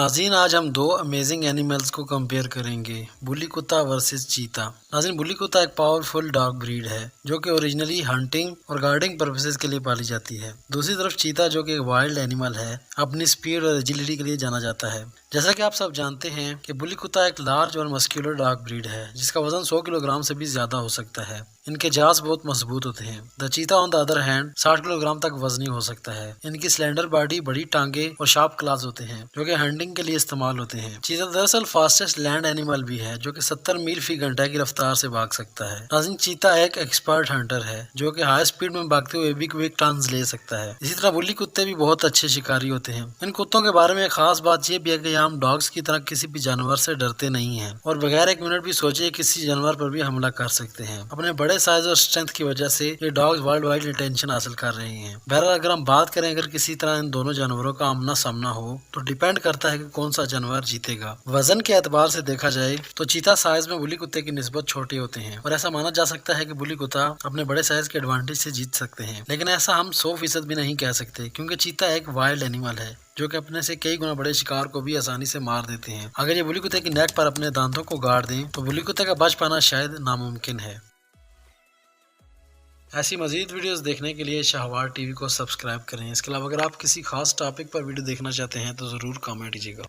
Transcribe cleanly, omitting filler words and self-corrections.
नाज़रीन, आज हम दो अमेजिंग एनिमल्स को कंपेयर करेंगे, बुली कुत्ता वर्सेस चीता। नाज़रीन, बुली कुत्ता एक पावरफुल डॉग ब्रीड है जो कि ओरिजिनली हंटिंग और गार्डिंग पर्पसेस के लिए पाली जाती है। दूसरी तरफ चीता जो कि एक वाइल्ड एनिमल है, अपनी स्पीड और एजिलिटी के लिए जाना जाता है। जैसा कि आप सब जानते हैं कि बुली कुत्ता एक लार्ज और मस्क्यूलर डॉग ब्रीड है जिसका वजन 100 किलोग्राम से भी ज्यादा हो सकता है। इनके जास बहुत मजबूत होते हैं। द चीता on the other hand 60 kilogram तक वजनी हो सकता है। इनकी स्लेंडर बॉडी, बड़ी टांगे और शार्प क्लास होते हैं जो कि हंटिंग के लिए इस्तेमाल होते हैं। चीता दरअसल फास्टेस्ट लैंड एनिमल भी है जो कि 70 मील फी घंटा की रफ्तार से भाग सकता है। नाज़रीन, चीता एक एक्सपर्ट हंटर है जो कि हाई स्पीड में भागते हुए भी क्विक टर्न्स ले सकता है। इसी तरह बुली कुत्ते भी बहुत अच्छे शिकारी होते हैं। इन कुत्तों के बारे में खास बात यह भी है कि हम डॉग्स की तरह किसी भी जानवर से डरते नहीं हैं और बगैर एक मिनट भी सोचे किसी जानवर पर भी हमला कर सकते हैं। अपने बड़े साइज और स्ट्रेंथ की वजह से ये डॉग्स वर्ल्ड वाइड अटेंशन हासिल कर रहे हैं। बहरहाल, अगर हम बात करें अगर किसी तरह इन दोनों जानवरों का आमना सामना हो तो डिपेंड करता है कि कौन सा जानवर जीतेगा। वजन के एतबार से देखा जाए तो चीता साइज में बुली कुत्ते की निस्बत छोटे होते हैं और ऐसा माना जा सकता है कि बुली कुत्ता अपने बड़े साइज के एडवांटेज से जीत सकते हैं। लेकिन ऐसा हम 100% भी नहीं कह सकते क्योंकि चीता एक वाइल्ड एनिमल है जो कि अपने से कई गुना बड़े शिकार को भी आसानी से मार देते हैं। अगर ये बुली कुत्ते की नेक पर अपने दांतों को गाड़ दें तो बुली कुत्ते का बच पाना शायद नामुमकिन है। ऐसी मजीद वीडियोस देखने के लिए शाहवार टीवी को सब्सक्राइब करें। इसके अलावा अगर आप किसी खास टॉपिक पर वीडियो देखना चाहते हैं तो ज़रूर कमेंट कीजिएगा।